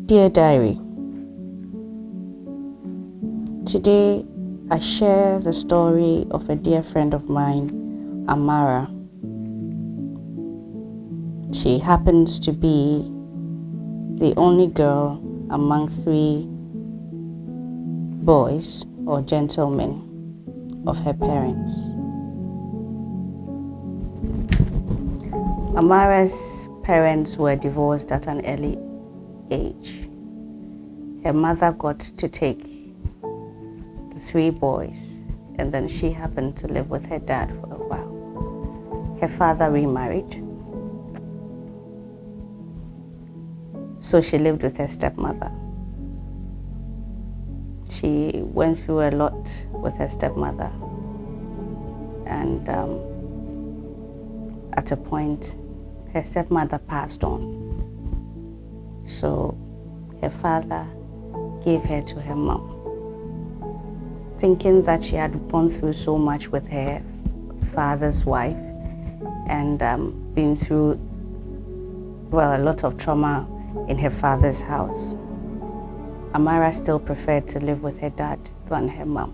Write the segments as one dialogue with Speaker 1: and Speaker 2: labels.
Speaker 1: Dear Diary, today I share the story of a dear friend of mine, Amara. She happens to be the only girl among 3 boys or gentlemen of her parents. Amara's parents were divorced at an early age. Her mother got to take the 3 boys, and then she happened to live with her dad for a while. Her father remarried, so she lived with her stepmother. She went through a lot with her stepmother, and at a point, her stepmother passed on. So her father gave her to her mom, thinking that she had gone through so much with her father's wife and been through, well, a lot of trauma in her father's house. Amara still preferred to live with her dad than her mom.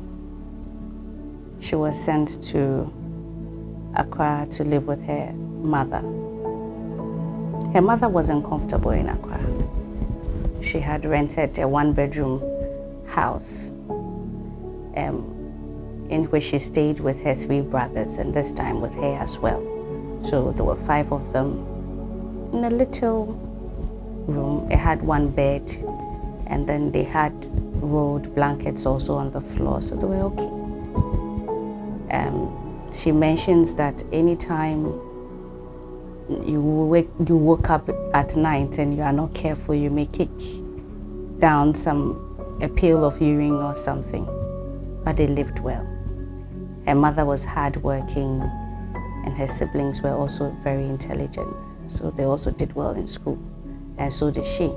Speaker 1: She was sent to Accra to live with her mother. Her mother wasn't comfortable in Accra. She had rented a 1-bedroom house in which she stayed with her 3 brothers, and this time with her as well. So there were 5 of them in a little room. It had 1 bed, and then they had rolled blankets also on the floor, so they were okay. She mentions that anytime you woke up at night and you are not careful, you may kick down a pail of urine or something, but they lived well. Her mother was hardworking, and her siblings were also very intelligent, so they also did well in school, and so did she.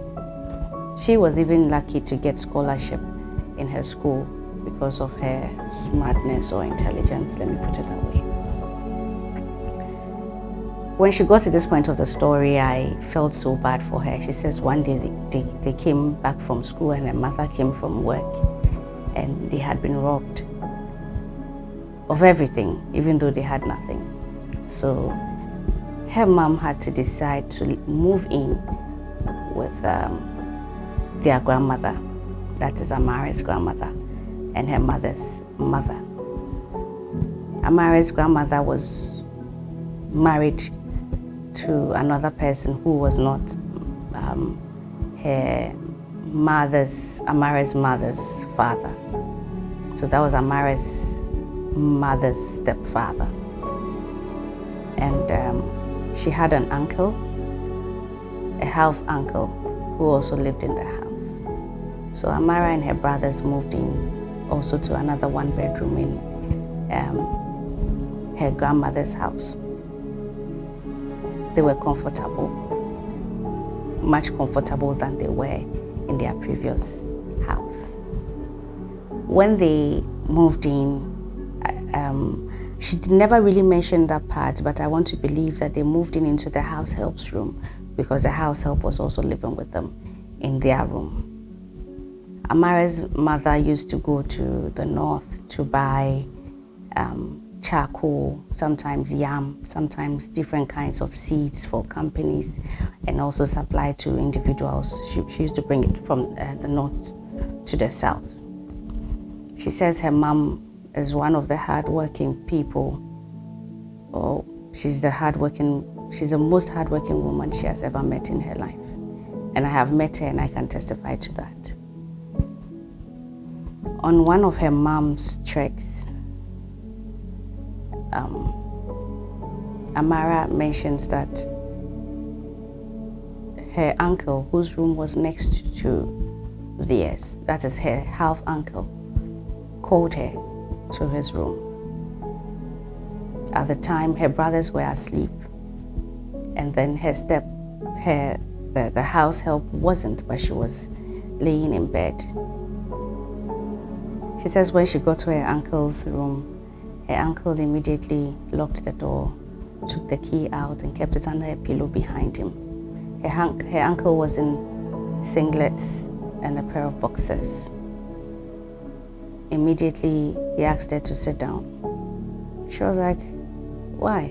Speaker 1: She was even lucky to get scholarship in her school because of her smartness or intelligence, let me put it that way. When she got to this point of the story, I felt so bad for her. She says one day they came back from school and her mother came from work, and they had been robbed of everything, even though they had nothing. So her mom had to decide to move in with their grandmother, that is Amara's grandmother, and her mother's mother. Amara's grandmother was married to another person who was not Amara's mother's father. So that was Amara's mother's stepfather. And she had an uncle, a half uncle, who also lived in the house. So Amara and her brothers moved in also to another 1-bedroom in her grandmother's house. They were comfortable, much comfortable than they were in their previous house. When they moved in, she never really mentioned that part, but I want to believe that they moved into the house help's room, because the house help was also living with them in their room. Amara's mother used to go to the north to buy charcoal, sometimes yam, sometimes different kinds of seeds for companies, and also supply to individuals. She used to bring it from the north to the south. She says her mom is one of the hardworking people, or she's the most hardworking woman she has ever met in her life. And I have met her and I can testify to that. On one of her mom's treks, Amara mentions that her uncle, whose room was next to theirs, that is her half uncle, called her to his room. At the time, her brothers were asleep, and then the house help wasn't, but she was laying in bed. She says when she got to her uncle's room, her uncle immediately locked the door, took the key out and kept it under a pillow behind him. Her uncle was in singlets, and a pair of boxers. Immediately, he asked her to sit down. She was like, why?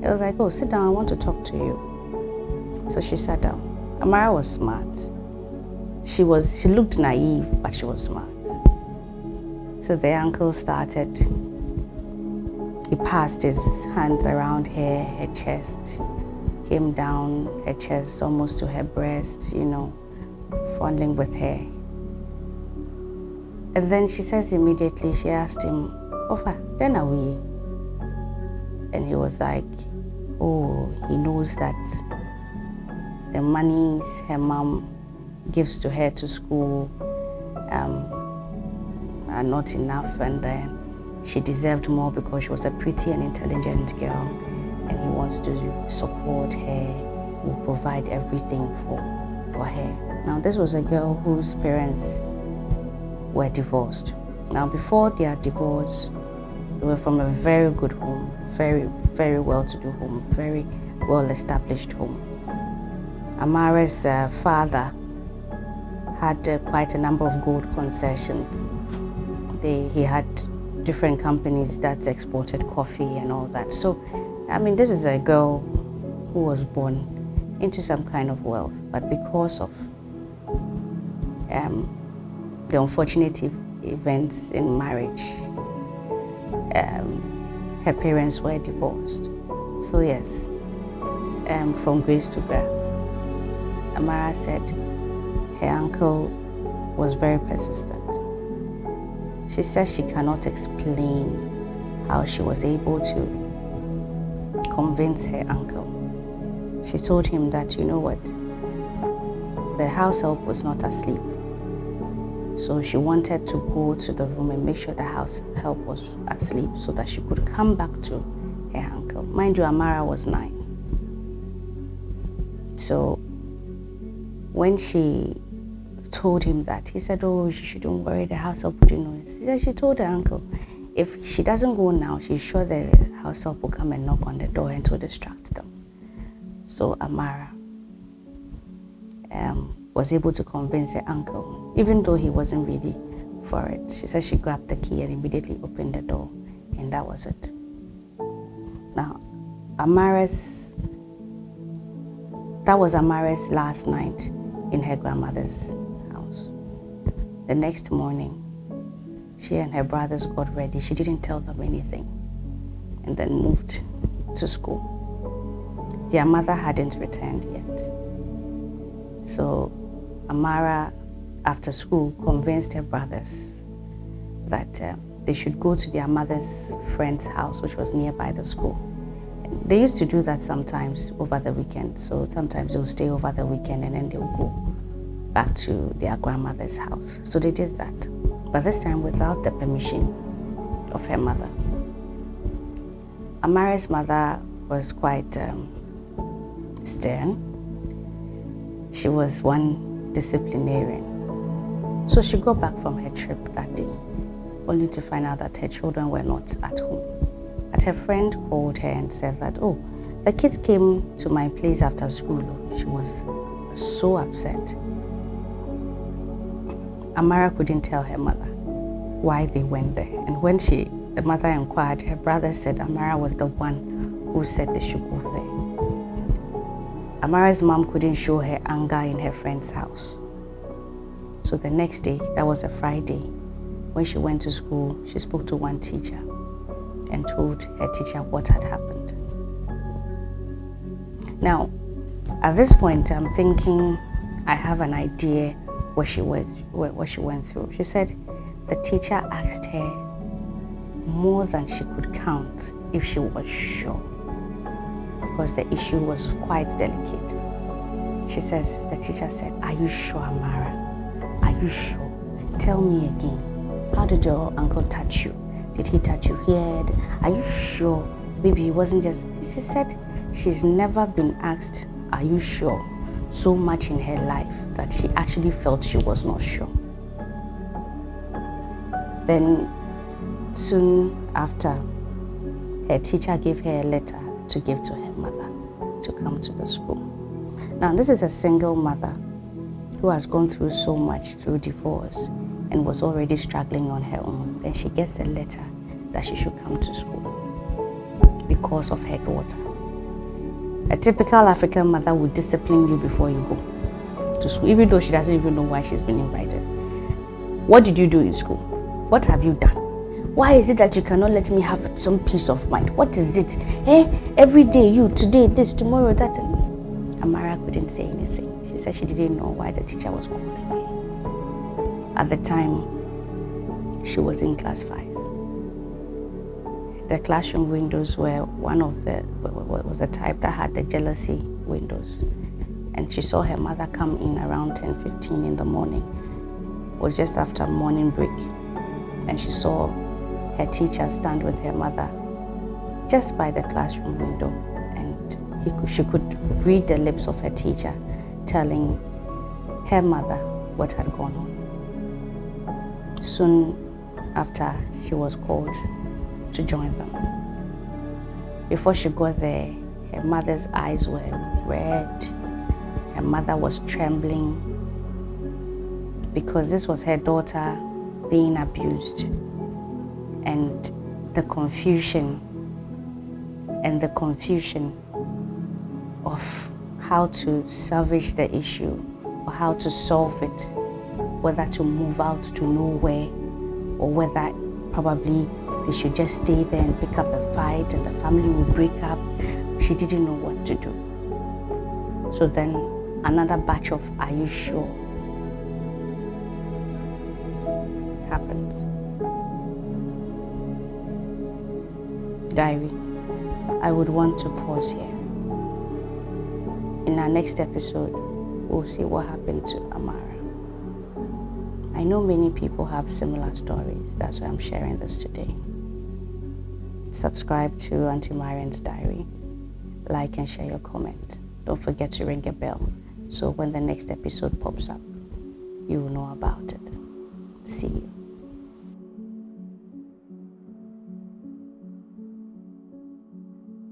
Speaker 1: He was like, oh, sit down, I want to talk to you. So she sat down. Amara was smart. She looked naive, but she was smart. So the uncle started. He passed his hands around her chest, came down her chest almost to her breast, fondling with her. And then she says immediately, she asked him, Ofa, then are we? And he was like, oh, he knows that the monies her mom gives to her to school are not enough, and then she deserved more because she was a pretty and intelligent girl, and he wants to support her, will provide everything for her. Now, this was a girl whose parents were divorced. Now, before their divorce, they were from a very good home, very, very well-to-do home, very well-established home. Amara's father had quite a number of gold concessions. He had different companies that exported coffee and all that. So, I mean, this is a girl who was born into some kind of wealth, but because of the unfortunate events in marriage, her parents were divorced. So yes, from grace to grace. Amara said her uncle was very persistent. She says she cannot explain how she was able to convince her uncle. She told him that, you know what, the house help was not asleep. So she wanted to go to the room and make sure the house help was asleep so that she could come back to her uncle. Mind you, Amara was 9. So when she told him that, he said, oh, you shouldn't worry, the house help wouldn't know. She told her uncle, if she doesn't go now, she's sure the house help will come and knock on the door and to distract them. So Amara was able to convince her uncle, even though he wasn't ready for it. She said she grabbed the key and immediately opened the door, and that was it. Now, that was Amara's last night in her grandmother's house. The next morning, she and her brothers got ready. She didn't tell them anything, and then moved to school. Their mother hadn't returned yet. So Amara, after school, convinced her brothers that they should go to their mother's friend's house, which was nearby the school. They used to do that sometimes over the weekend. So sometimes they'll stay over the weekend and then they'll go back to their grandmother's house. So they did that, but this time without the permission of her mother. Amara's mother was quite stern. She was one disciplinarian. So she got back from her trip that day, only to find out that her children were not at home. But her friend called her and said that, oh, the kids came to my place after school. She was so upset. Amara couldn't tell her mother why they went there. And when the mother inquired, her brother said Amara was the one who said they should go there. Amara's mom couldn't show her anger in her friend's house. So the next day, that was a Friday, when she went to school, she spoke to one teacher and told her teacher what had happened. Now, at this point, I'm thinking I have an idea what she went through. She said the teacher asked her more than she could count if she was sure, because the issue was quite delicate. She says, the teacher said, are you sure, Amara? Are you sure? Tell me again. How did your uncle touch you? Did he touch your head? Are you sure? Maybe he wasn't just... She said she's never been asked, are you sure? So much in her life that she actually felt she was not sure. Then soon after, her teacher gave her a letter to give to her mother to come to the school. Now, this is a single mother who has gone through so much through divorce and was already struggling on her own. Then she gets a letter that she should come to school because of her daughter. A typical African mother would discipline you before you go to school, even though she doesn't even know why she's been invited. What did you do in school? What have you done? Why is it that you cannot let me have some peace of mind? What is it? Every day you, today this, tomorrow that. Amara couldn't say anything. She said she didn't know why the teacher was calling her. At the time, she was in class 5. The classroom windows were was the type that had the jealousy windows. And she saw her mother come in around 10:15 in the morning. It was just after morning break. And she saw her teacher stand with her mother just by the classroom window. And she could read the lips of her teacher telling her mother what had gone on. Soon after, she was called to join them. Before she got there, her mother's eyes were red. Her mother was trembling because this was her daughter being abused, and the confusion of how to salvage the issue or how to solve it, whether to move out to nowhere or whether probably they should just stay there and pick up a fight and the family will break up. She didn't know what to do. So then another batch of "are you sure?" happens. Diary, I would want to pause here. In our next episode, we'll see what happened to Amara. I know many people have similar stories. That's why I'm sharing this today. Subscribe to Auntie MARIAN'S Diary. Like and share your comment. Don't forget to ring a bell so when the next episode pops up, you will know about it. See you.